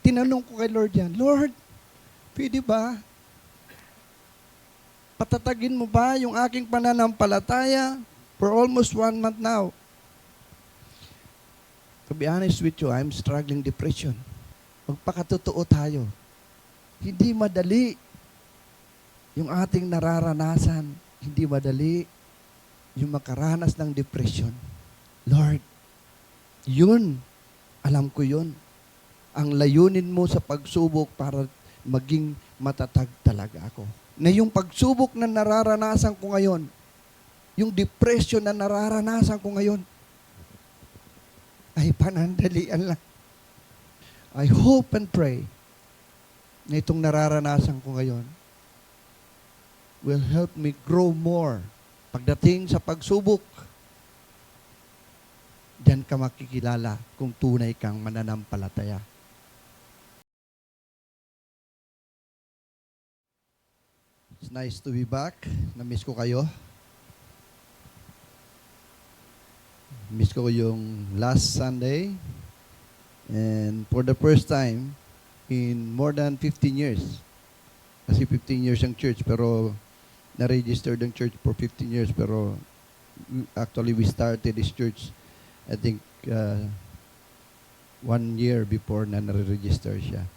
tinanong ko kay Lord yan, Lord, pwede ba? Patatagin mo ba yung aking pananampalataya for almost 1 month now? To be honest with you, I'm struggling depression. Magpakatotoo tayo. Hindi madali yung ating nararanasan. Hindi madali yung makaranas ng depression. Lord, yun, alam ko yun. Ang layunin mo sa pagsubok para maging matatag talaga ako. Na yung pagsubok na nararanasan ko ngayon, yung depression na nararanasan ko ngayon, ay panandalian lang. I hope and pray na itong nararanasan ko ngayon will help me grow more pagdating sa pagsubok. Diyan ka makikilala kung tunay kang mananampalataya. It's nice to be back. Na-miss ko kayo. Miss ko yung last Sunday. And for the first time in more than 15 years. Kasi 15 years ang church, pero na-registered ang church for 15 years. Pero actually we started this church, I think, 1 year before na nare-register siya.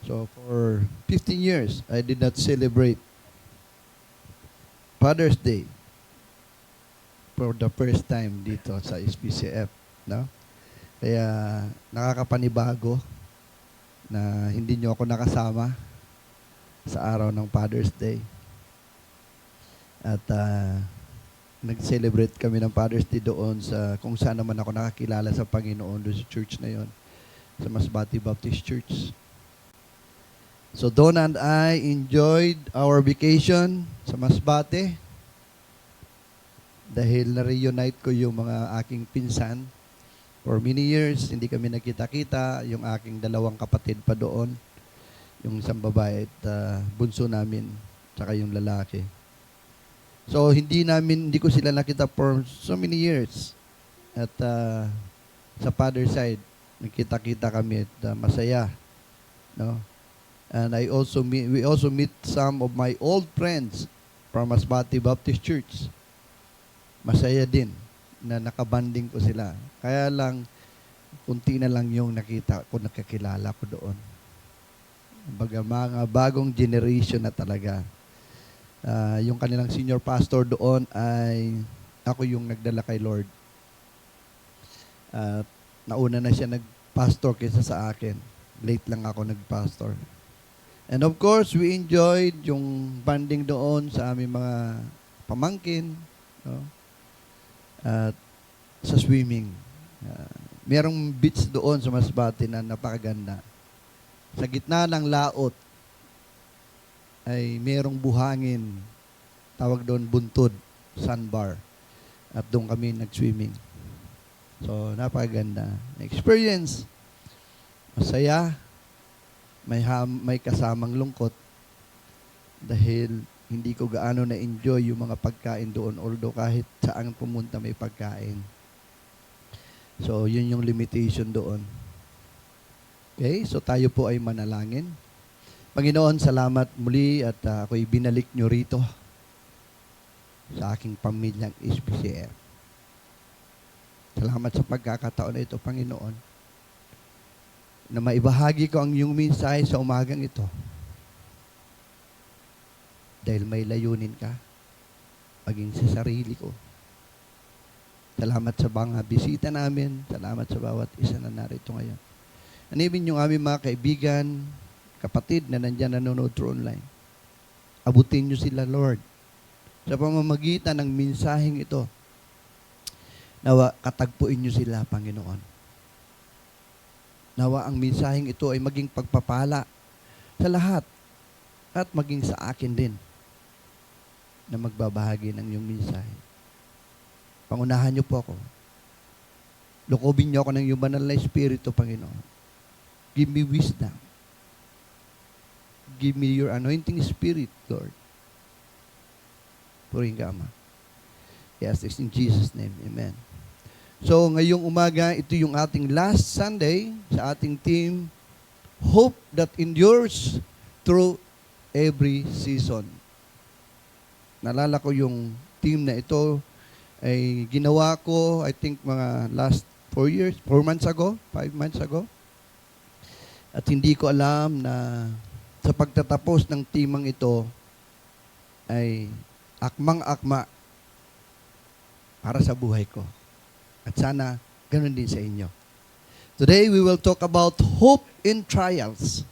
So for 15 years, I did not celebrate Father's Day for the first time dito sa SPCF, no? Kaya nakakapanibago na hindi nyo ako nakasama sa araw ng Father's Day. At nag-celebrate kami ng Father's Day doon sa kung saan naman ako nakakilala sa Panginoon doon sa church na yon, sa Masbate Baptist Church. So Don and I enjoyed our vacation sa Masbate dahil na-reunite ko yung mga aking pinsan. For many years, hindi kami nakita-kita. Yung aking dalawang kapatid pa doon, yung isang babae at bunso namin, tsaka yung lalaki. So hindi ko sila nakita for so many years. At sa father side, nakita-kita kami at masaya, no? And we also meet some of my old friends from Masbate Baptist Church. Masaya din na nakabanding ko sila. Kaya lang, kunti na lang yung nakita ko, nakakilala ko doon. Mga bagong generation na talaga. Yung kanilang senior pastor doon ay ako yung nagdala kay Lord. Nauna na siya nagpastor kaysa sa akin. Late lang ako nagpastor. And of course, we enjoyed yung banding doon sa aming mga pamangkin, no? At sa swimming. Merong beach doon sa Masbate na napakaganda. Sa gitna ng laot ay merong buhangin. Tawag doon buntod, sandbar. At doon kami nag-swimming. So, napakaganda. Experience. Masaya. May kasamang lungkot dahil hindi ko gaano na-enjoy yung mga pagkain doon, although kahit saan pumunta may pagkain. So, yun yung limitation doon. Okay, so tayo po ay manalangin. Panginoon, salamat muli at ako'y binalik nyo rito sa aking pamilyang SPCF. Salamat sa pagkakataon na ito, Panginoon, na maibahagi ko ang iyong mensahe sa umagang ito. Dahil may layunin ka, maging sa sarili ko. Salamat sa mga bisita namin. Salamat sa bawat isa na narito ngayon. And even yung aming mga kaibigan, kapatid na nandyan nanonood through online. Abutin nyo sila, Lord. Sa pamamagitan ng mensaheng ito, nawa katagpuin nyo sila, Panginoon. Nawa ang mensaheng ito ay maging pagpapala sa lahat at maging sa akin din na magbabahagi ng iyong mensahe. Pangunahan niyo po ako. Lukobin niyo ako ng iyong banal na Espiritu, Panginoon. Give me wisdom. Give me your anointing spirit, Lord. Purihin ka, Ama. Yes, it's in Jesus' name. Amen. So, ngayong umaga, ito yung ating last Sunday sa ating team Hope that endures through every season. Nalala ko yung team na ito ay ginawa ko, I think mga last 4 months ago, 5 months ago. At hindi ko alam na sa pagtatapos ng timang ito ay akmang-akma para sa buhay ko. At sana ganun din sa inyo. Today we will talk about hope in trials.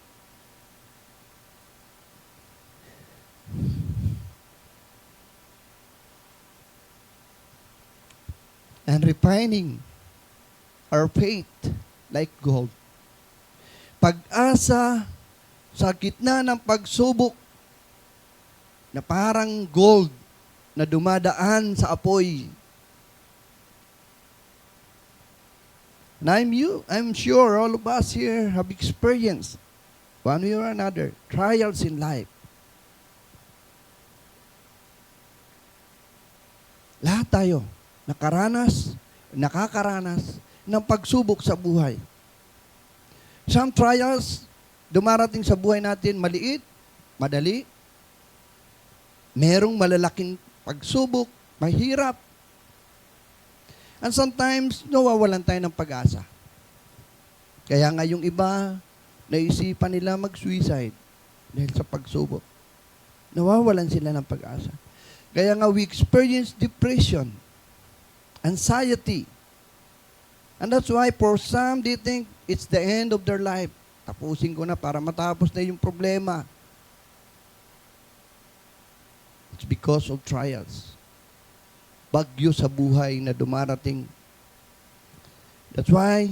And refining our faith like gold. Pag-asa sa gitna ng pagsubok na parang gold na dumadaan sa apoy. And I'm sure all of us here have experienced one way or another trials in life. Lahat tayo nakakaranas ng pagsubok sa buhay. Some trials dumarating sa buhay natin maliit, madali. Merong malalaking pagsubok, mahirap. And sometimes, nawawalan tayo ng pag-asa. Kaya nga yung iba, naisipan nila mag-suicide dahil sa pagsubok. Nawawalan sila ng pag-asa. Kaya nga we experience depression, anxiety. And that's why for some, they think it's the end of their life. Tapusin ko na para matapos na yung problema. It's because of trials. Bagyo sa buhay na dumarating. That's why,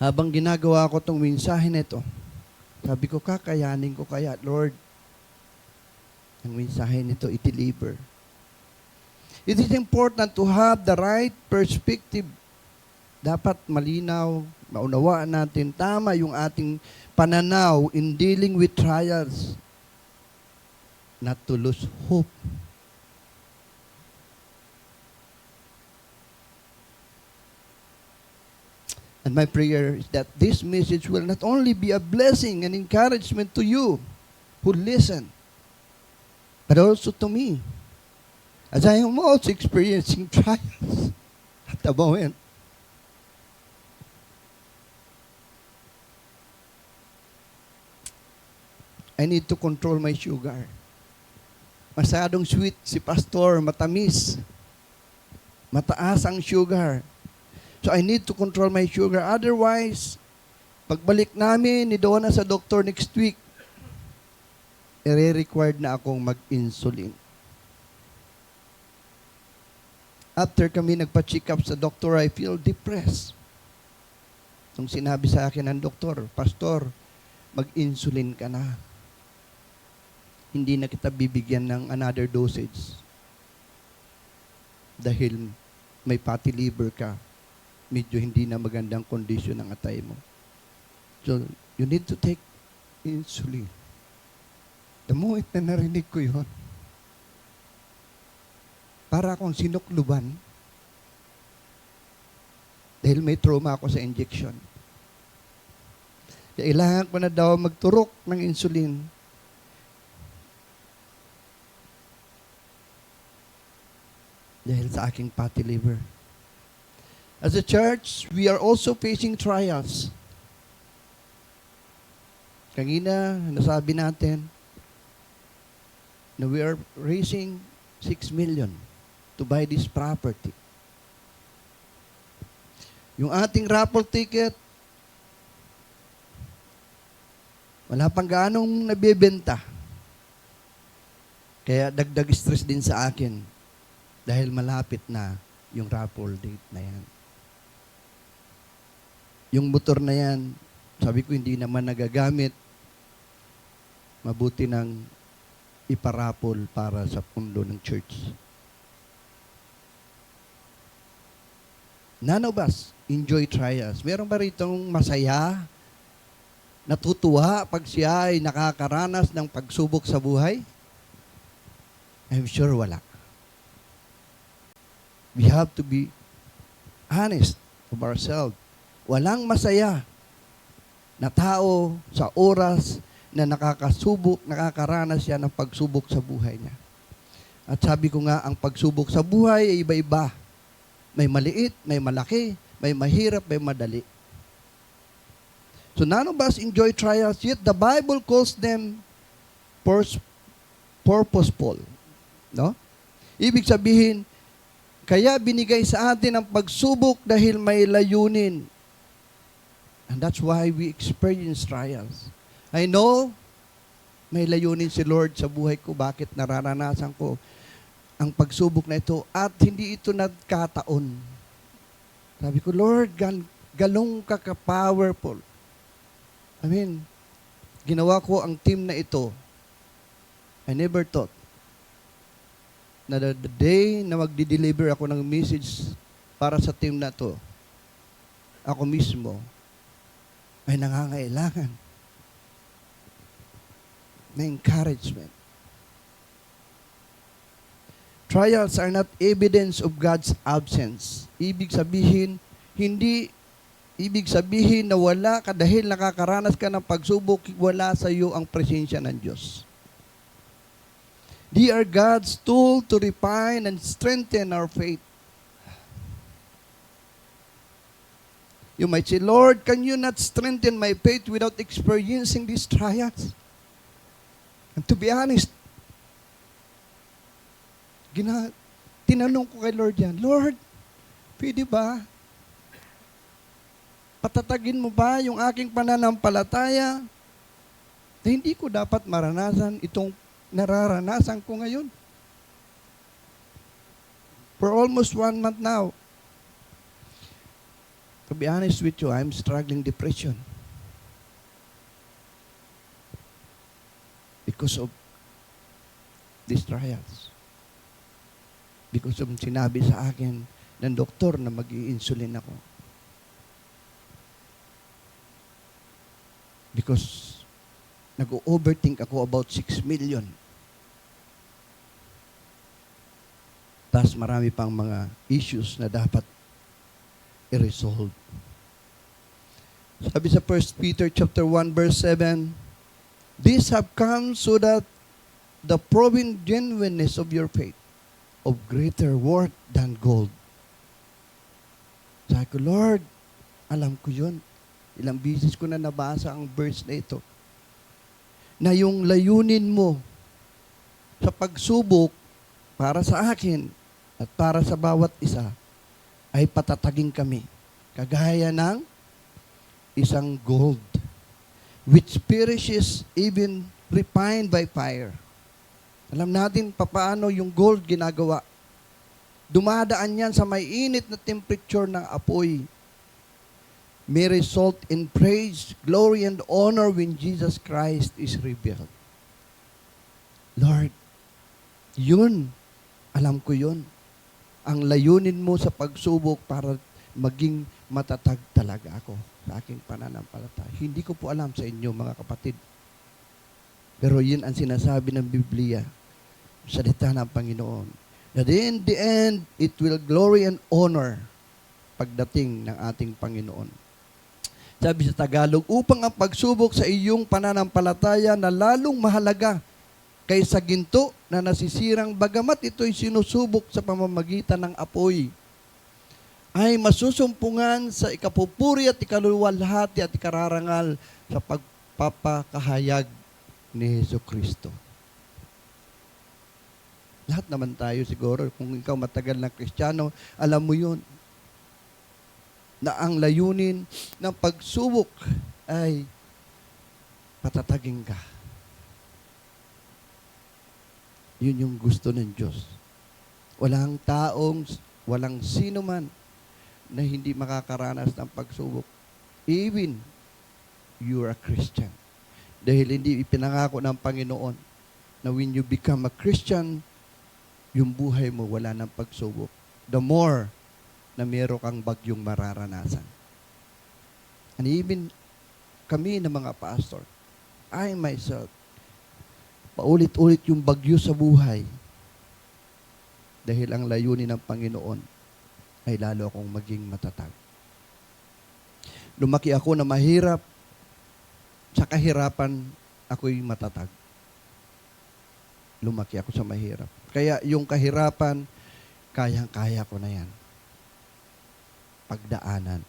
habang ginagawa ko itong mensahe nito, sabi ko, kakayanin ko kaya, Lord, ang mensahe nito i-deliver. It is important to have the right perspective. Dapat malinaw, maunawaan natin, tama yung ating pananaw in dealing with trials. Not to lose hope. And my prayer is that this message will not only be a blessing and encouragement to you who listen, but also to me, as I am also experiencing trials at the moment. I need to control my sugar. Masyadong sweet si pastor, matamis. Mataas ang sugar. So I need to control my sugar. Otherwise, pagbalik namin ni Donna sa doktor next week, i-required na akong mag-insulin. After kami nagpa-check up sa doktor, I feel depressed. Nung sinabi sa akin ng doktor, Pastor, mag-insulin ka na. Hindi na kita bibigyan ng another dosage. Dahil may fatty liver ka. Medyo hindi na magandang kondisyon ng atay mo. So, you need to take insulin. The moment na narinig ko yun, para akong sinukluban dahil may trauma ako sa injection. Kailangan ko na daw magturok ng insulin. Dahil sa aking fatty liver. As a church, we are also facing trials. Kanina, nasabi natin na we are raising 6 million to buy this property. Yung ating raffle ticket, wala pang gaanong nabibenta. Kaya dagdag stress din sa akin dahil malapit na yung raffle date na yan. Yung motor na yan, sabi ko hindi naman nagagamit. Mabuti nang iparapol para sa pundo ng church. None of us enjoy trials. Meron ba ritong masaya, natutuwa pag siya ay nakakaranas ng pagsubok sa buhay? I'm sure wala. We have to be honest of ourselves. Walang masaya na tao sa oras na nakakaranas siya ng pagsubok sa buhay niya. At sabi ko nga, ang pagsubok sa buhay ay iba-iba. May maliit, may malaki, may mahirap, may madali. So none of us enjoy trials, yet the Bible calls them purposeful. No? Ibig sabihin, kaya binigay sa atin ang pagsubok dahil may layunin. And that's why we experience trials. I know, may layunin si Lord sa buhay ko. Bakit nararanasan ko ang pagsubok na ito? At hindi ito nagkataon. Sabi ko, Lord, galong ka ka-powerful. I mean, ginawa ko ang team na ito. I never thought na the day na magdi-deliver ako ng message para sa team na to, ako mismo ay nangangailangan na encouragement. Trials are not evidence of God's absence. Ibig sabihin na wala ka dahil nakakaranas ka ng pagsubok, wala sa iyo ang presensya ng Diyos. They are God's tool to refine and strengthen our faith. You might say, Lord, can you not strengthen my faith without experiencing these trials? And to be honest, tinanong ko kay Lord yan, Lord, pwede ba? Patatagin mo ba yung aking pananampalataya na hindi ko dapat maranasan itong nararanasan ko ngayon? For almost 1 month now. To be honest with you, I'm struggling depression. Because of these trials. Because of sinabi sa akin ng doktor na mag-i-insulin ako. Because nag-overthink ako about 6 million. Tapos marami pang mga issues na dapat i-resolve. Sabi sa 1 Peter chapter 1 verse 7, these have come so that the proven genuineness of your faith of greater worth than gold. Sabi ko, Lord, alam ko yun. Ilang beses ko na nabasa ang verse na ito. Na yung layunin mo sa pagsubok para sa akin at para sa bawat isa ay patatagin kami. Kagaya ng isang gold which perishes even refined by fire. Alam natin papaano yung gold ginagawa. Dumadaan yan sa may init na temperature ng apoy. May result in praise, glory, and honor when Jesus Christ is revealed. Lord, yun, alam ko yun. Ang layunin mo sa pagsubok para maging matatag talaga ako sa aking pananampalataya. Hindi ko po alam sa inyo, mga kapatid. Pero yun ang sinasabi ng Biblia, salita ng Panginoon. That in the end, it will glory and honor pagdating ng ating Panginoon. Sabi sa Tagalog, upang ang pagsubok sa iyong pananampalataya na lalong mahalaga kaysa ginto na nasisirang bagamat ito'y sinusubok sa pamamagitan ng apoy, ay masusumpungan sa ikapupuri at ikaluwalhati at ikararangal sa pagpapakahayag ni Jesucristo. Lahat naman tayo siguro, kung ikaw matagal na Kristiyano, alam mo yun, na ang layunin ng pagsubok ay patatagin ka. Yun yung gusto ng Diyos. Walang sino man na hindi makakaranas ng pagsubok. Even you are a Christian. Dahil hindi ipinangako ng Panginoon na when you become a Christian, yung buhay mo wala ng pagsubok. The more na meron kang bagyong mararanasan. And even kami na mga pastor, I myself, paulit-ulit yung bagyo sa buhay dahil ang layunin ng Panginoon ay lalo akong maging matatag. Lumaki ako na mahirap Sa kahirapan, ako'y matatag. Lumaki ako sa mahirap. Kaya yung kahirapan, kayang-kaya ko na yan. Pagdaanan.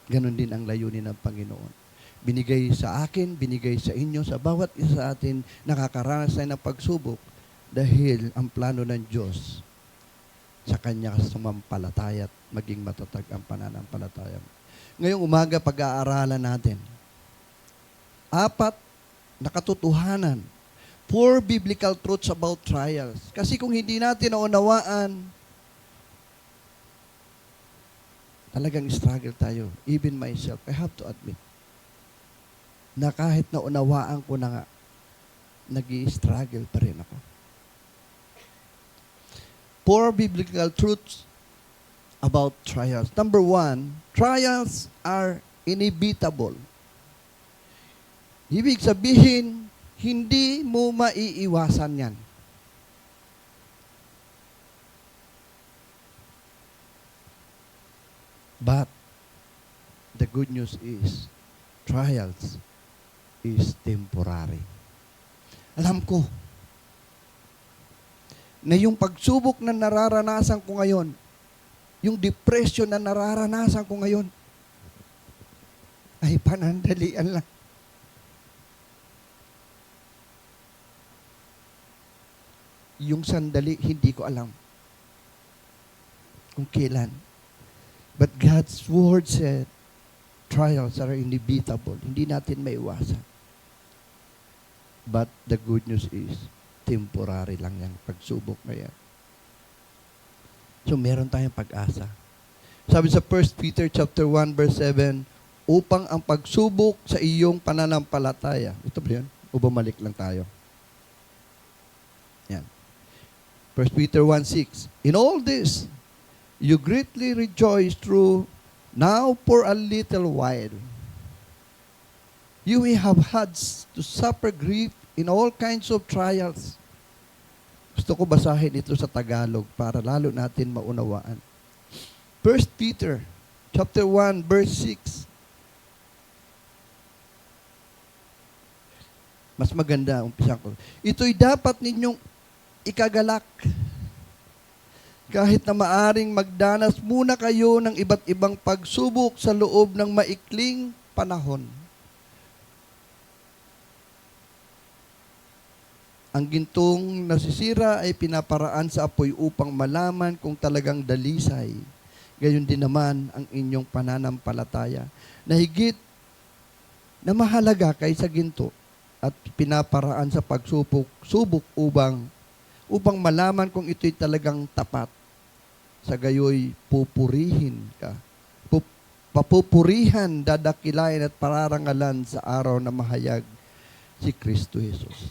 Ganon din ang layunin ng Panginoon. Binigay sa akin, binigay sa inyo, sa bawat isa sa atin, nakakaranas tayo ng pagsubok dahil ang plano ng Diyos sa Kanya sumampalataya at maging matatag ang pananampalataya. Ngayong umaga, pag-aaralan natin 4 na katotohanan, 4 biblical truths about trials. Kasi kung hindi natin naunawaan, talagang struggle tayo. Even myself, I have to admit, na kahit naunawaan ko na nga, nag-i-struggle pa rin ako. 4 biblical truths about trials. Number 1, trials are inevitable. Ibig sabihin, hindi mo maiiwasan yan. But, the good news is, trials is temporary. Alam ko, na yung pagsubok na nararanasan ko ngayon, yung depression na nararanasan ko ngayon, ay panandalian lang. Yung sandali, hindi ko alam kung kailan. But God's Word said, trials are inevitable. Hindi natin maiwasan. But the good news is, temporary lang yung pagsubok na yan. So, meron tayong pag-asa. Sabi sa 1 Peter chapter 1 verse 7, upang ang pagsubok sa iyong pananampalataya. Ito ba yun? O bumalik lang tayo? Yan. 1 Peter 1:6, in all this, you greatly rejoice through now for a little while. You may have had to suffer grief in all kinds of trials. Gusto ko basahin ito sa Tagalog para lalo natin maunawaan. 1 Peter chapter 1 verse 6. Mas maganda, umpisa ko. Ito'y dapat ninyong ikagalak. Kahit na maaring magdanas muna kayo ng iba't ibang pagsubok sa loob ng maikling panahon. Ang gintong nasisira ay pinaparaan sa apoy upang malaman kung talagang dalisay. Gayon din naman ang inyong pananampalataya na higit na mahalaga kaysa ginto at pinaparaan sa pagsubok upang malaman kung ito'y talagang tapat. Sa gayoy pupurihin ka. Papupurihan, dadakilain at pararangalan sa araw na mahayag si Kristo Jesus.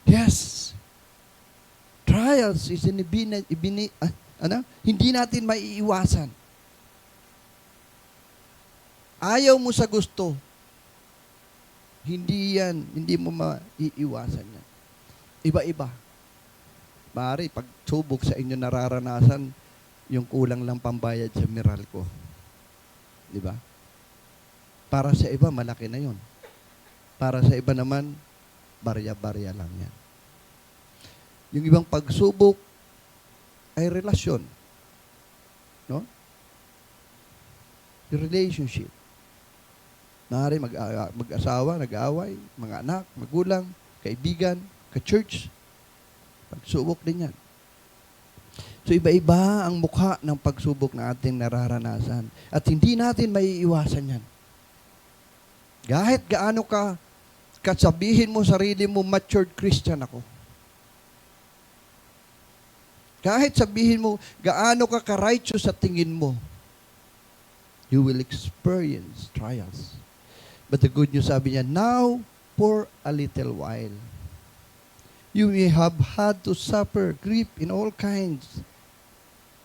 Yes. Trials is hindi natin maiiwasan. Ayaw mo sa gusto. Hindi mo maiiwasan yan. Iba-iba. Maaari, pag subok sa inyo nararanasan, yung kulang lang pambayad sa Meralco. Di ba? Para sa iba, malaki na yon. Para sa iba naman, barya-barya lang yan. Yung ibang pagsubok ay relasyon. No? Yung relationship. Maaari mag-asawa, nag-aaway, mga anak, magulang, kaibigan, ka-church. Pagsubok din yan. So iba-iba ang mukha ng pagsubok na ating nararanasan. At hindi natin maiiwasan yan. Kahit gaano ka kasabihin mo sarili mo, matured Christian ako. Kahit sabihin mo, gaano ka ka-righteous sa tingin mo, you will experience trials. But the good news, sabi niya, now for a little while. You may have had to suffer grief in all kinds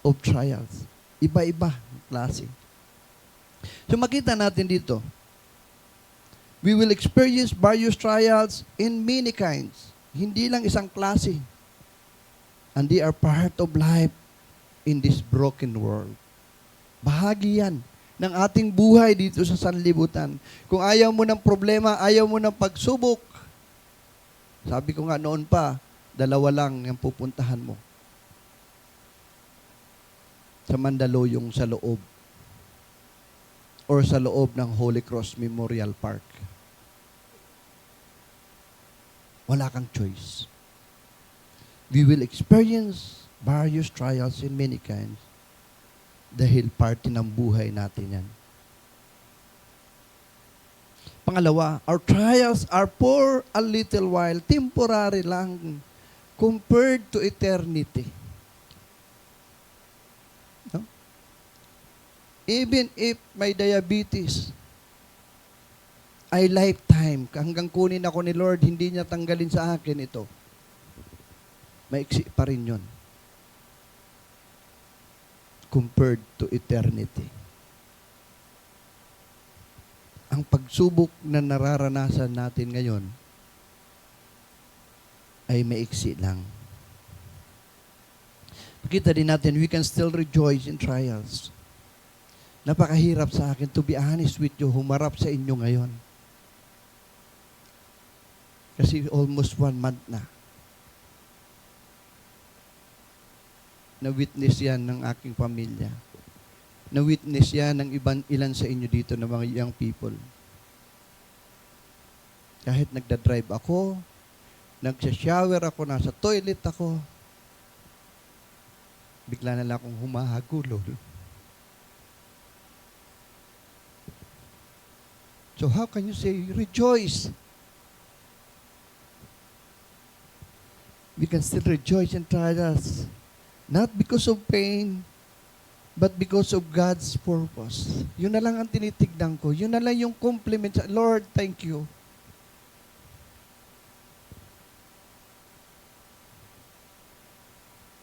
of trials. Iba-iba klase. So makita natin dito, we will experience various trials in many kinds. Hindi lang isang klase. And they are part of life in this broken world. Bahagi yan ng ating buhay dito sa sanlibutan. Kung ayaw mo ng problema, ayaw mo ng pagsubok, sabi ko nga noon pa, 2 lang yung pupuntahan mo. Sa Mandaluyong sa loob. Or sa loob ng Holy Cross Memorial Park. Wala kang choice. We will experience various trials in many kinds. Dahil parte ng buhay natin yan. Pangalawa, our trials are for a little while, temporary lang, compared to eternity. No? Even if may diabetes, ay lifetime, hanggang kunin ako ni Lord, hindi niya tanggalin sa akin ito. Maiksi pa rin yun. Compared to eternity. Ang pagsubok na nararanasan natin ngayon ay maiksi lang. Makita din natin, we can still rejoice in trials. Napakahirap sa akin, to be honest with you, humarap sa inyo ngayon. Kasi almost 1 month na. Na-witness yan ng aking pamilya. Na-witness yan ng ilan sa inyo dito na mga young people. Kahit nagda-drive ako, nagsha-shower ako, nasa toilet ako, bigla na lang akong humahagulol. So how can you say, rejoice? We can still rejoice in trials. Not because of pain, but because of God's purpose. Yun na lang ang tinitignan ko. Yun na lang yung compliment. Lord, thank you.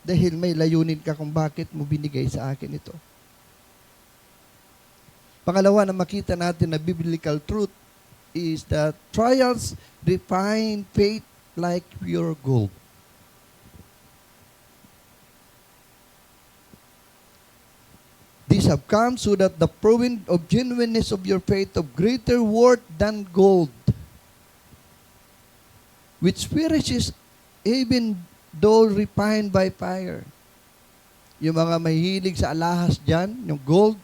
Dahil may layunin ka kung bakit mo binigay sa akin ito. Pangalawa na makita natin na biblical truth is that trials refine faith like pure gold. These have come so that the proving of genuineness of your faith of greater worth than gold, which perishes even though refined by fire. Yung mga mahilig sa alahas dyan, yung gold,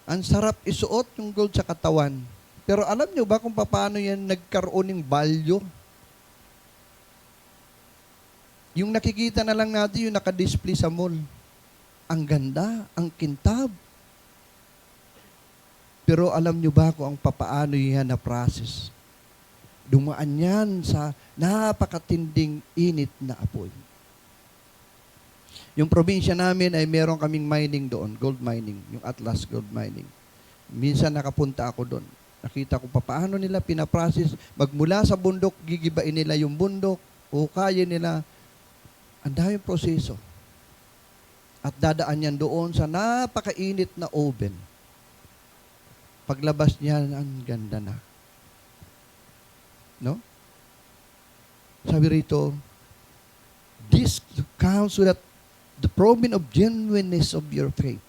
ang sarap isuot yung gold sa katawan. Pero alam nyo ba kung paano yan nagkaroon ng value? Yung nakikita na lang natin, yung nakadisplay sa mall. Ang ganda, ang kintab. Pero alam nyo ba kung ang papaano yan na process? Dumaan yan sa napakatinding init na apoy. Yung probinsya namin ay meron kaming mining doon, gold mining, yung Atlas Gold Mining. Minsan nakapunta ako doon. Nakita ko papaano nila pinaprocess. Magmula sa bundok, gigibain nila yung bundok, o kaya nila. Ang daming proseso. At dadaan yan doon sa napakainit na oven. Paglabas niya, ang ganda na. No? Sabi rito, this counts so that the proving of genuineness of your faith,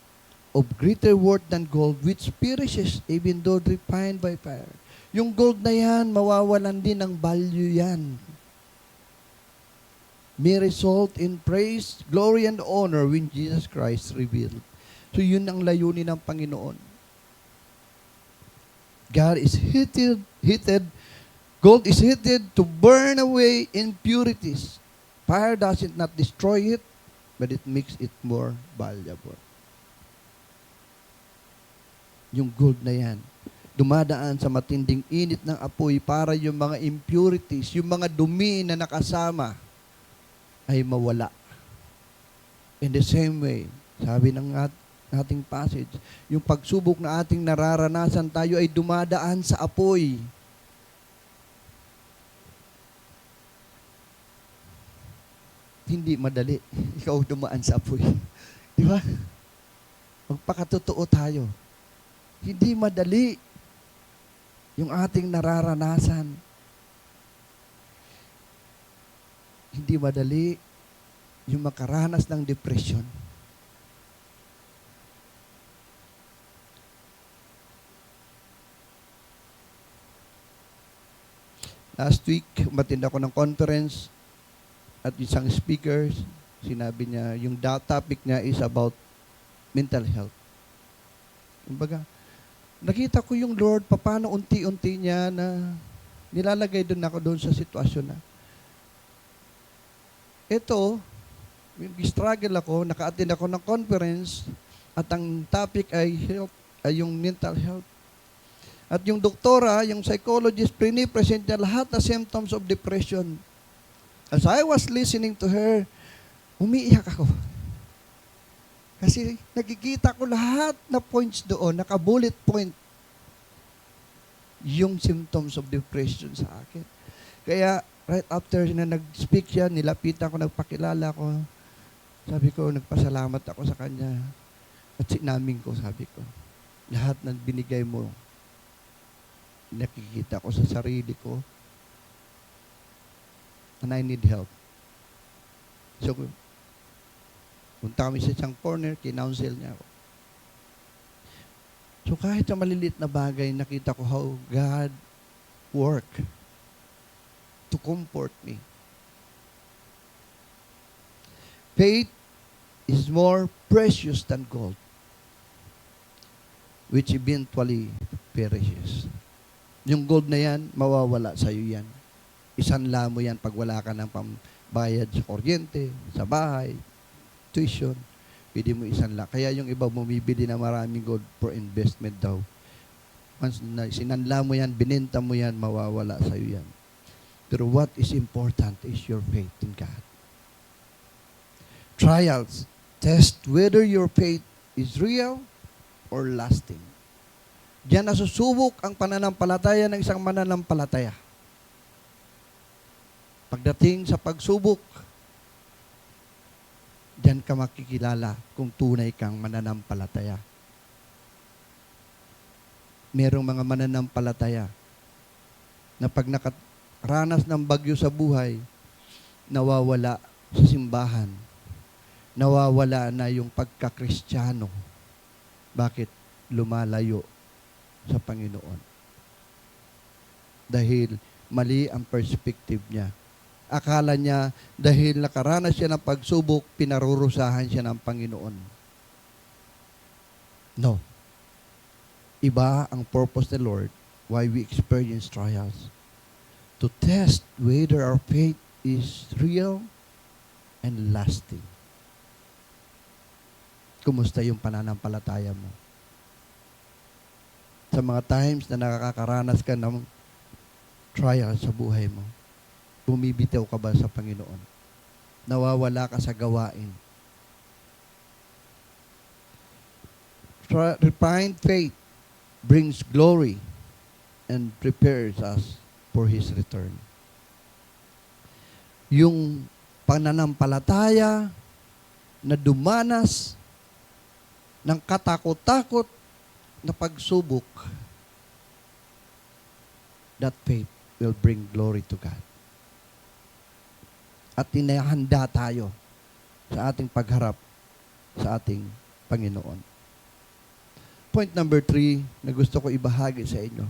of greater worth than gold, which perishes even though refined by fire. Yung gold na yan, mawawalan din ng value yan. May result in praise, glory, and honor when Jesus Christ revealed. So yun ang layunin ng Panginoon. God is heated, gold is heated to burn away impurities. Fire doesn't not destroy it, but it makes it more valuable. Yung gold na yan, dumadaan sa matinding init ng apoy para yung mga impurities, yung mga dumi na nakasama, ay mawala. In the same way, sabi ng ating passage, yung pagsubok na ating nararanasan, tayo ay dumadaan sa apoy. Hindi madali. Ikaw dumaan sa apoy. Di ba? Magpakatotoo tayo. Hindi madali yung ating nararanasan. Hindi madali yung makaranas ng depression. Last week, umattend ako ng conference at isang speaker, sinabi niya, yung topic niya is about mental health. Kumbaga, nakita ko yung Lord, paano unti-unti niya na nilalagay doon ako doon sa sitwasyon na. Ito, struggle ako, naka-attend ako ng conference at ang topic ay health, ay yung mental health. At yung doktora, yung psychologist, present niya lahat na symptoms of depression. As I was listening to her, umiiyak ako. Kasi nakikita ko lahat na points doon, naka-bullet point yung symptoms of depression sa akin. Kaya, right after na nag-speak siya, nilapitan ko, nagpakilala ko. Sabi ko, nagpasalamat ako sa kanya. At sinamin ko, sabi ko, lahat ng binigay mo, nakikita ko sa sarili ko, and I need help. So, punta kami sa isang corner, kinounsel niya ako. So, kahit sa maliliit na bagay, nakita ko how God work to comfort me. Faith is more precious than gold, which eventually perishes. Yung gold na yan, mawawala sa iyo yan. Isanla mo yan pag wala ka ng pambayad sa kuryente, sa bahay, tuition, pwede mo isanla. Kaya yung iba bumibili na maraming gold for investment daw. Once na sinanla mo yan, binenta mo yan, mawawala sa iyo yan. Pero what is important is your faith in God. Trials test whether your faith is real or lasting. Diyan nasusubok ang pananampalataya ng isang mananampalataya. Pagdating sa pagsubok, diyan ka makikilala kung tunay kang mananampalataya. Merong mga mananampalataya na pag nakaranas ng bagyo sa buhay, nawawala sa simbahan. Nawawala na yung pagkakristyano. Bakit? Lumalayo sa Panginoon. Dahil mali ang perspective niya. Akala niya, dahil nakaranas siya ng pagsubok, pinarurusahan siya ng Panginoon. No. Iba ang purpose ng Lord why we experience trials. To test whether our faith is real and lasting. Kumusta yung pananampalataya mo? Sa mga times na nakakaranas ka ng trial sa buhay mo, bumibitaw ka ba sa Panginoon? Nawawala ka sa gawain? Refined faith brings glory and prepares us for His return. Yung pananampalataya na dumanas ng katakot-takot na pagsubok, that faith will bring glory to God. At tinahanda tayo sa ating pagharap sa ating Panginoon. Point number 3 na gusto ko ibahagi sa inyo.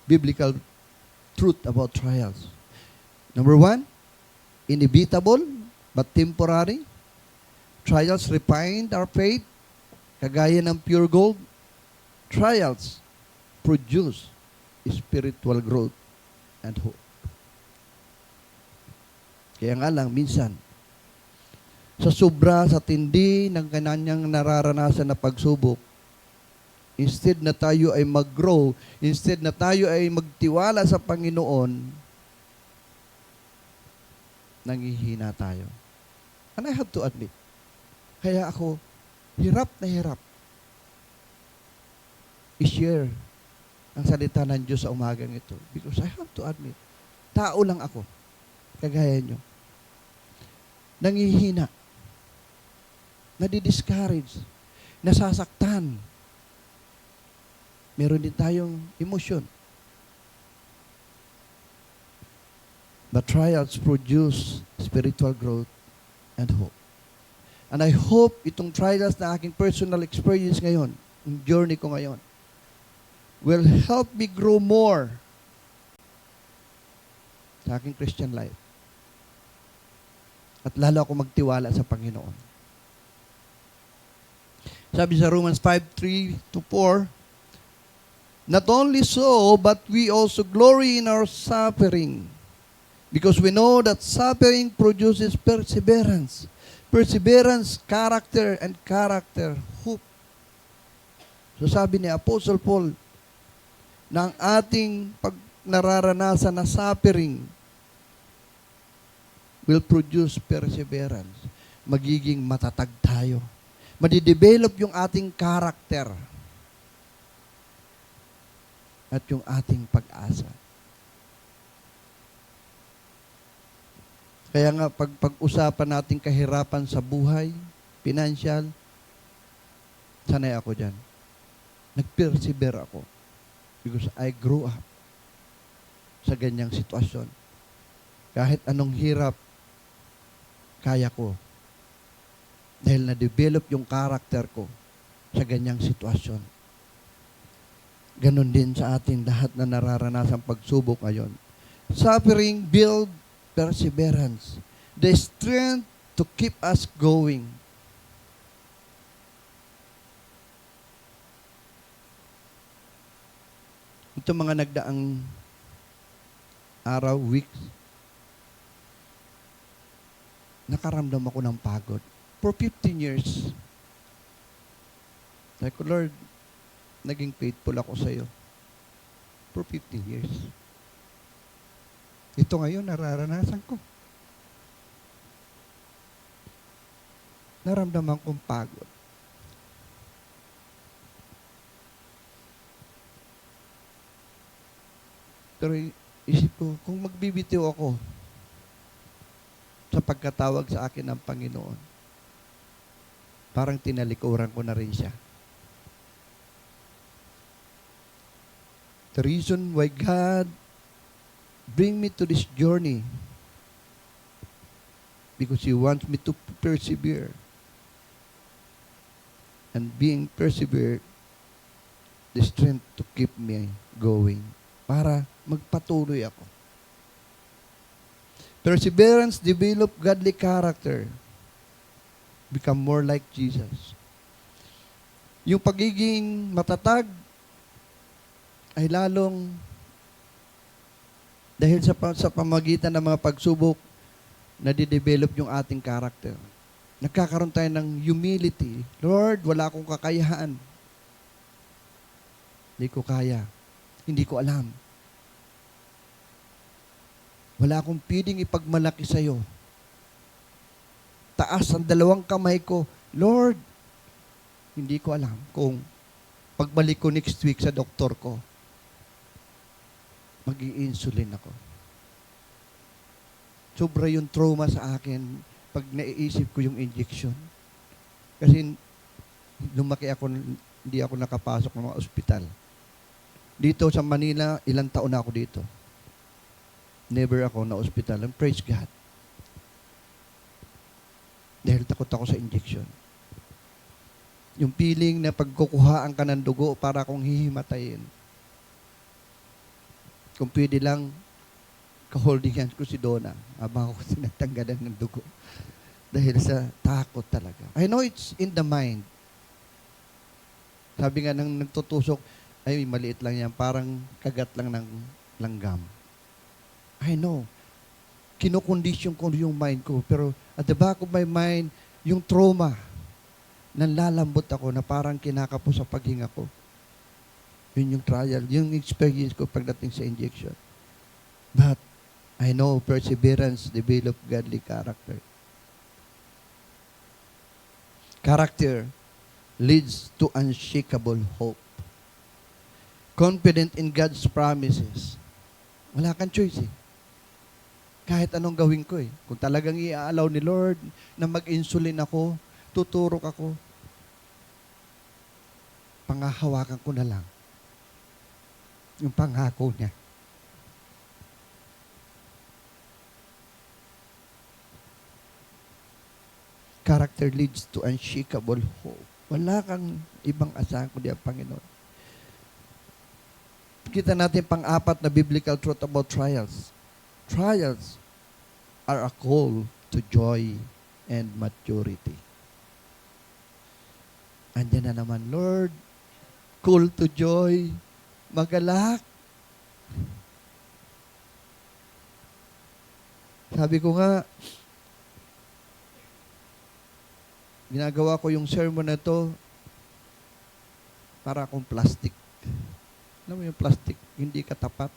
Biblical truth about trials. Number 1, inevitable but temporary. Trials refine our faith. Kagaya ng pure gold, trials produce spiritual growth and hope. Kaya nga lang, minsan, sa sobra, sa tindi ng kanyang nararanasan na pagsubok, instead na tayo ay mag-grow, instead na tayo ay magtiwala sa Panginoon, nanghihina tayo. And I have to admit, kaya ako, hirap na hirap i-share ang salita ng Diyos sa umagang ito. Because I have to admit, tao lang ako, kagaya nyo. Nangihina, nadi-discourage, nasasaktan. Meron din tayong emosyon. But trials produce spiritual growth and hope. And I hope itong trials na aking personal experience ngayon, yung journey ko ngayon, will help me grow more sa aking Christian life. At lalo ako magtiwala sa Panginoon. Sabi sa Romans 5:3-4, not only so, but we also glory in our suffering, because we know that suffering produces perseverance. Perseverance, character, and character, hope. So sabi ni Apostle Paul, na ang ating pag nararanasan na suffering will produce perseverance. Magiging matatag tayo. Madidevelop yung ating character at yung ating pag-asa. Kaya nga, pag-usapan natin kahirapan sa buhay, financial, sanay ako dyan. Nag-persevere ako because I grew up sa ganyang sitwasyon. Kahit anong hirap, kaya ko. Dahil na-develop yung karakter ko sa ganyang sitwasyon. Ganon din sa atin lahat na nararanasan pagsubok ngayon. Suffering build perseverance. The strength to keep us going. Ito mga nagdaang araw, weeks, nakaramdam ako ng pagod. For 15 years. Sabi ko, Lord, naging faithful ako sa iyo. For 15 years. Ito ngayon, nararanasan ko. Naramdaman kong pagod. Pero isip ko, kung magbibitiw ako sa pagkatawag sa akin ng Panginoon, parang tinalikuran ko na rin siya. The reason why God bring me to this journey, because He wants me to persevere. And being persevered, the strength to keep me going. Para magpatuloy ako. Perseverance develop godly character. Become more like Jesus. Yung pagiging matatag ay lalong dahil sa pamagitan ng mga pagsubok, nadidevelop yung ating character. Nagkakaroon tayo ng humility. Lord, wala akong kakayahan. Hindi ko kaya. Hindi ko alam. Wala akong pwedeng ipagmalaki sa iyo. Taas ang dalawang kamay ko. Lord, hindi ko alam kung pagbalik ko next week sa doktor ko, mag-i-insulin ako. Sobra yung trauma sa akin pag naiisip ko yung injection. Kasi lumaki ako, hindi ako nakapasok ng mga ospital. Dito sa Manila, ilang taon na ako dito. Never ako na ospital. And praise God. Dahil takot ako sa injection. Yung feeling na pagkukuhaan ka ng dugo para akong hihimatayin. Kung pwede lang, kaholdingan ko si Donna habang ako sinatanggalan ng dugo. Dahil sa takot talaga. I know it's in the mind. Sabi nga nang nagtutusok, ay maliit lang yan, parang kagat lang ng langgam. I know. Kinokondisyon ko yung mind ko. Pero at the back of my mind, yung trauma, nanlalambot ako na parang kinakapos sa paghinga ko. Yun yung trial, yung experience ko pagdating sa injection. But I know perseverance develop godly character. Character leads to unshakable hope. Confident in God's promises. Wala kang choice eh. Kahit anong gawin ko eh. Kung talagang i-allow ni Lord na mag-insulin ako, tuturok ako, pangahawakan ko na lang yung pangako niya. Character leads to unshakable hope. Wala kang ibang asahan kundi ang Panginoon. Kita natin pang-apat na biblical truth about trials. trials are a call to joy and maturity. Andiyan na naman, Lord, call to joy, magalak. Sabi ko nga, ginagawa ko yung sermon na to para akong plastic. Alam mo yung plastic, hindi katapat.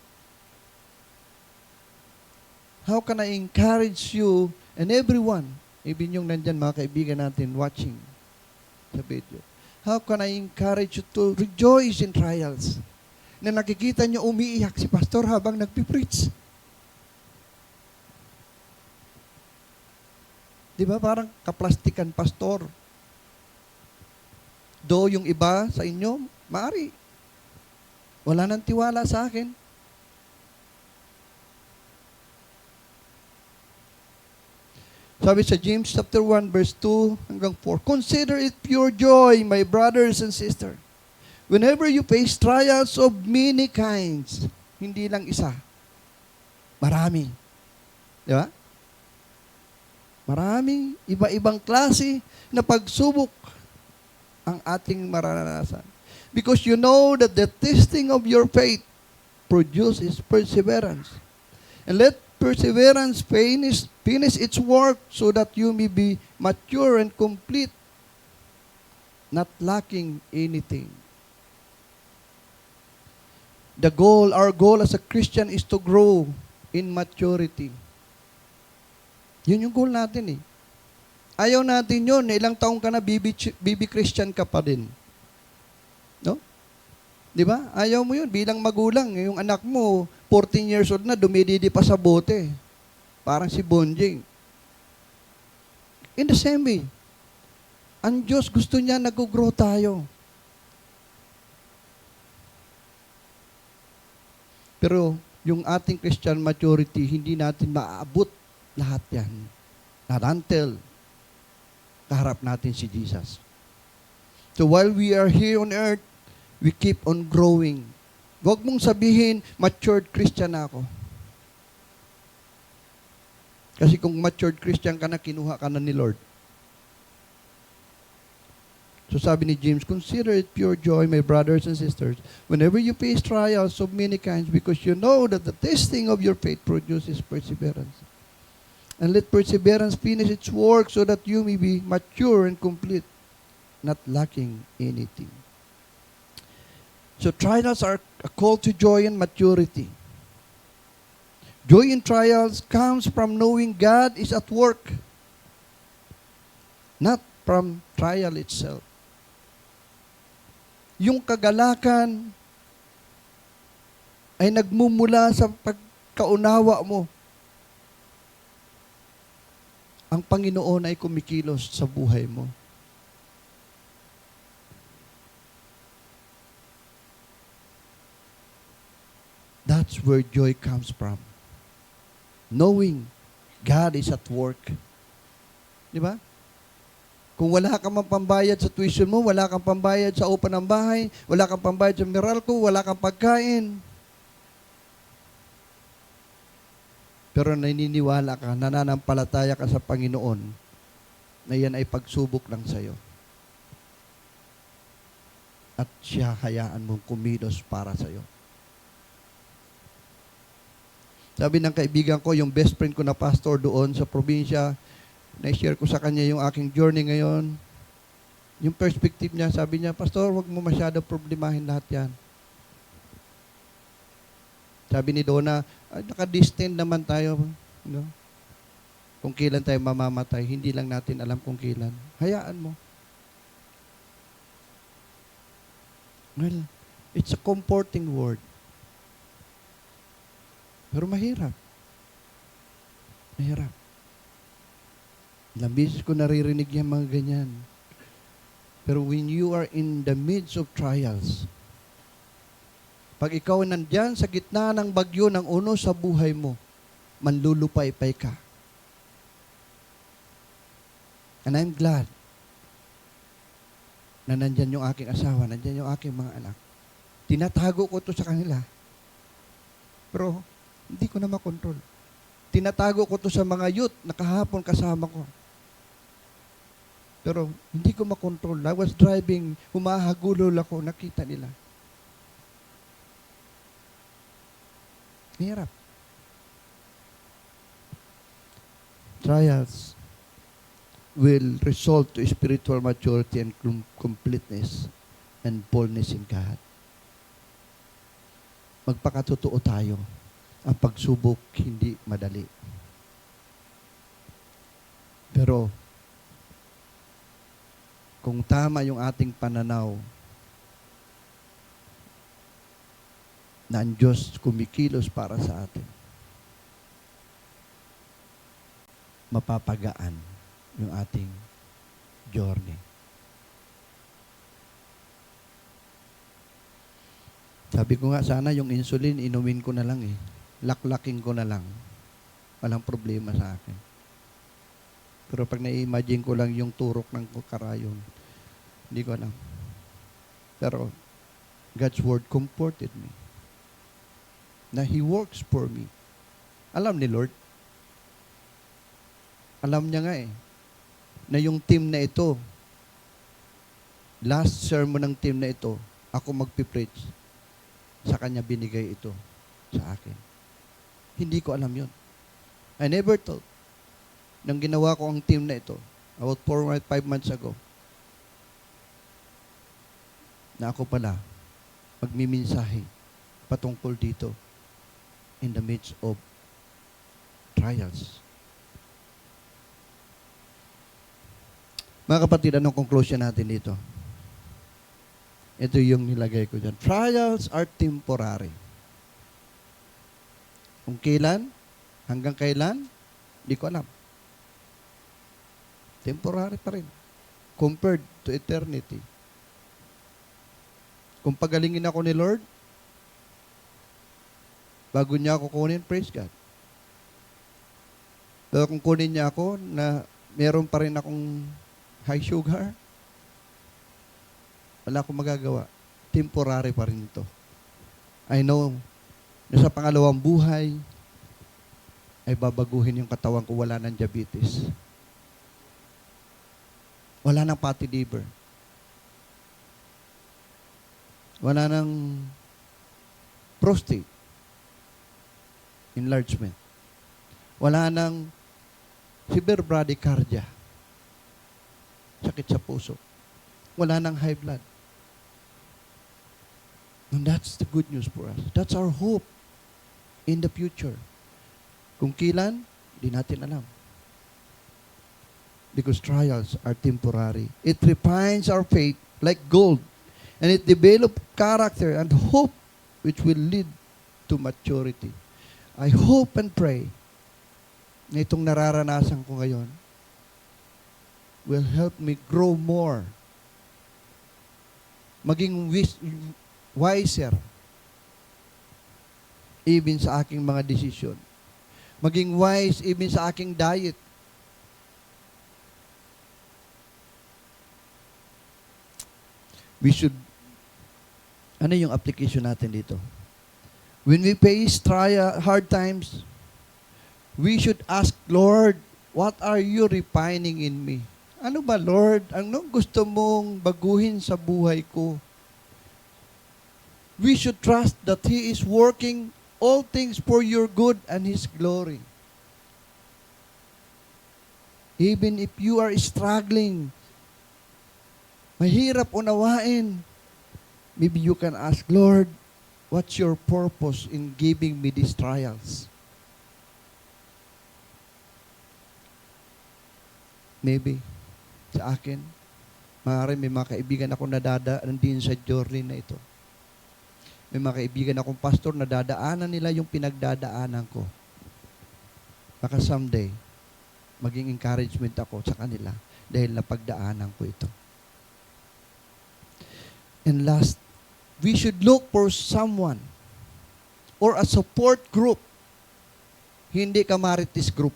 How can I encourage you and everyone, even yung nandyan mga kaibigan natin watching sa video, how can I encourage you to rejoice in trials? Na nakikita nyo umiiyak si pastor habang nagpipreach. Di ba parang kaplastikan pastor? Do yung iba sa inyo, maari. Wala nang tiwala sa akin. Sabi sa James chapter 1 verse 2 hanggang 4, consider it pure joy, my brothers and sisters, whenever you face trials of many kinds. Hindi lang isa. Marami. Di ba? Maraming iba-ibang klase na pagsubok ang ating maranasan. Because you know that the testing of your faith produces perseverance. And let perseverance finish its work so that you may be mature and complete, not lacking anything. Our goal as a Christian is to grow in maturity. Yun yung goal natin eh. Ayaw natin yun. Ilang taong ka na, baby Christian ka pa din. No? Di ba? Ayaw mo yun. Bilang magulang, yung anak mo, 14 years old na, dumididi pa sa bote. Parang si Bonjing. In the same way, ang Diyos gusto niya nag-grow tayo. Pero yung ating Christian maturity, hindi natin maaabot lahat yan. Not until kaharap natin si Jesus. So while we are here on earth, we keep on growing. Huwag mong sabihin, matured Christian na ako. Kasi kung matured Christian ka na, kinuha ka na ni Lord. So sabi ni James, consider it pure joy, my brothers and sisters, whenever you face trials of many kinds, because you know that the testing of your faith produces perseverance. And let perseverance finish its work so that you may be mature and complete, not lacking anything. So trials are a call to joy and maturity. Joy in trials comes from knowing God is at work, not from trial itself. Yung kagalakan ay nagmumula sa pagkaunawa mo. Ang Panginoon ay kumikilos sa buhay mo. That's where joy comes from. Knowing God is at work. Di ba? Kung wala kang pambayad sa tuition mo, wala kang pambayad sa upa ng bahay, wala kang pambayad sa Meralco, wala kang pagkain. Pero naniniwala ka, nananampalataya ka sa Panginoon na yan ay pagsubok lang sa'yo. At siya hayaan mong kumilos para sa'yo. Sabi ng kaibigan ko, yung best friend ko na pastor doon sa probinsya, na-share ko sa kanya yung aking journey ngayon. Yung perspective niya, sabi niya, Pastor, wag mo masyado problemahin lahat yan. Sabi ni Donna, naka-destined naman tayo. No? Kung kailan tayo mamamatay, hindi lang natin alam kung kailan. Hayaan mo. Well, it's a comforting word. Pero mahirap. Mahirap. Ilang beses ko naririnig yung mga ganyan. Pero when you are in the midst of trials, pag ikaw nandyan sa gitna ng bagyo ng unos sa buhay mo, manlulupay-pay ka. And I'm glad na nandyan yung aking asawa, nandyan yung aking mga anak. Tinatago ko to sa kanila. Pero hindi ko na makontrol. Tinatago ko to sa mga youth na kahapon kasama ko. Pero hindi ko makontrol. I was driving, humahagulol ako, nakita nila. Hirap. Trials will result to spiritual maturity and completeness and boldness in God. Magpakatotoo tayo. Ang pagsubok hindi madali. Pero kung tama yung ating pananaw na ang Diyos kumikilos para sa atin, mapapagaan yung ating journey. Sabi ko nga, sana yung insulin, inumin ko na lang eh. Laklaking ko na lang. Walang problema sa akin. Pero pag na-imagine ko lang yung turok ng karayon, hindi ko alam. Pero God's word comforted me. Na He works for me. Alam ni Lord. Alam niya nga eh, na yung team na ito, last sermon ng team na ito, ako magpipreach. Sa Kanya binigay ito sa akin. Hindi ko alam yun. I never thought, nang ginawa ko ang team na ito, about 4 or 5 months ago, na ako pala, magmiminsahe patungkol dito in the midst of trials. Mga kapatid, anong conclusion natin dito? Ito yung nilagay ko dyan. Trials are temporary. Kung kailan, hanggang kailan, di ko alam. Temporary pa rin. Compared to eternity. Kung pagalingin ako ni Lord, bago niya ako kunin, praise God. Pero kung kunin niya ako na meron pa rin akong high sugar, wala akong magagawa. Temporary pa rin ito. I know na sa pangalawang buhay ay babaguhin yung katawan ko, wala ng diabetes. Wala ng fatty liver. Wala ng prostate enlargement. Wala ng severe bradycardia, sakit sa puso. Wala ng high blood. And that's the good news for us. That's our hope in the future. Kung kailan, di natin alam. Because trials are temporary. It refines our faith like gold. And it develops character and hope which will lead to maturity. I hope and pray na itong nararanasan ko ngayon will help me grow more. Maging wiser even sa aking mga desisyon. Maging wise even sa aking diet. We should, ano yung application natin dito? When we face hard times, we should ask, Lord, what are you refining in me? Ano ba, Lord? Anong gusto mong baguhin sa buhay ko? We should trust that He is working all things for your good and His glory. Even if you are struggling, mahirap unawain, maybe you can ask, Lord, what's your purpose in giving me these trials? Maybe, sa akin, maaaring may mga kaibigan ako nadadaan din sa journey na ito. May mga kaibigan akong pastor na dadaanan nila yung pinagdadaanan ko. Baka someday, maging encouragement ako sa kanila dahil napagdaanan ko ito. And last, we should look for someone or a support group, hindi kamaritis group,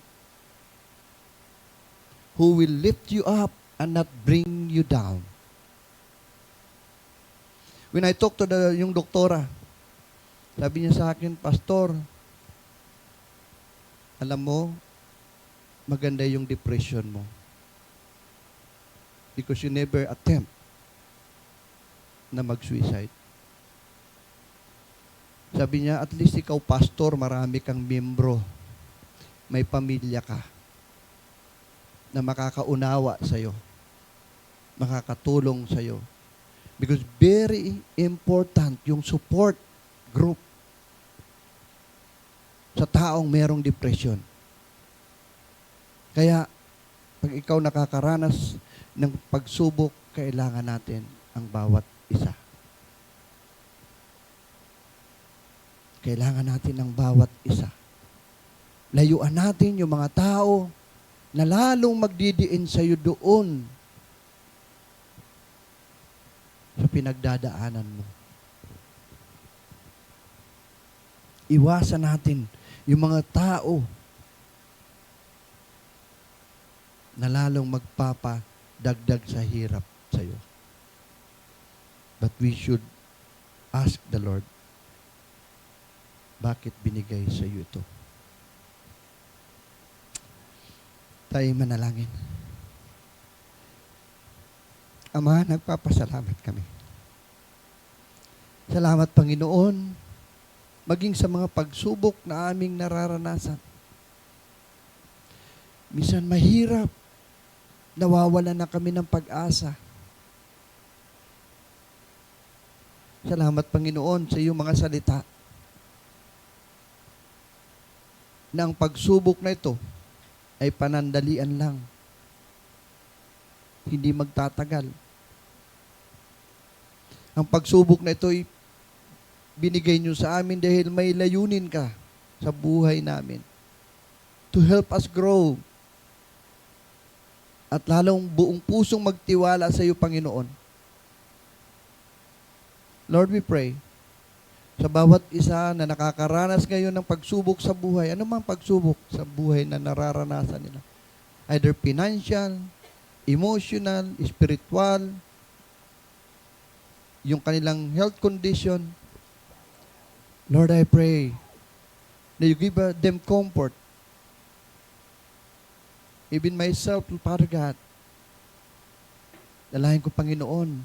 who will lift you up and not bring you down. When I talk to yung doktora, sabi niya sa akin, Pastor, Alam mo, maganda yung depression mo. Because you never attempt na mag-suicide. Sabi niya, at least ikaw, pastor, marami kang miyembro. May pamilya ka na makakaunawa sa'yo, makakatulong sa'yo. Because very important yung support group sa taong merong depression. Kaya, pag ikaw nakakaranas ng pagsubok, kailangan natin ang bawat isa. Kailangan natin ang bawat isa. Layuan natin yung mga tao na lalong magdidiin sa iyo doon sa pinagdadaanan mo. Iwasan natin yung mga tao na lalong magpapadagdag sa hirap sa iyo. But we should ask the Lord, bakit binigay sa iyo ito? Tayo manalangin. Ama, nagpapasalamat kami. Salamat, Panginoon, maging sa mga pagsubok na aming nararanasan. Minsan mahirap, nawawalan na kami ng pag-asa. Salamat, Panginoon, sa iyong mga salita na ang pagsubok na ito ay panandalian lang. Hindi magtatagal. Ang pagsubok na ito ay binigay niyo sa amin dahil may layunin ka sa buhay namin to help us grow at lalong buong pusong magtiwala sa iyo, Panginoon. Lord, we pray sa bawat isa na nakakaranas ngayon ng pagsubok sa buhay, anumang pagsubok sa buhay na nararanasan nila, either financial, emotional, spiritual, yung kanilang health condition, Lord, I pray that you give them comfort. Even myself, Father God, dalahin ko, Panginoon,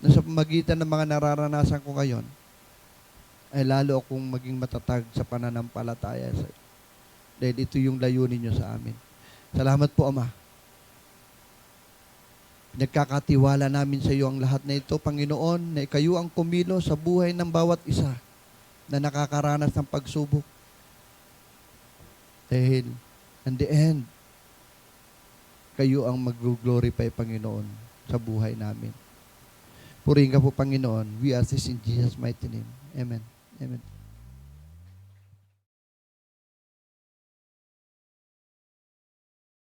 na sa pamagitan ng mga nararanasan ko ngayon, ay lalo akong maging matatag sa pananampalataya sa iyo. Dahil ito yung layunin niyo sa amin. Salamat po, Ama. Nagkakatiwala namin sa iyo ang lahat na ito, Panginoon, na ikayo ang kumilo sa buhay ng bawat isa na nakakaranas ng pagsubok. Dahil, in the end, kayo ang mag-glorify, Panginoon, sa buhay namin. Purihin ka po, Panginoon. We ask this in Jesus' mighty name. Amen. Amen.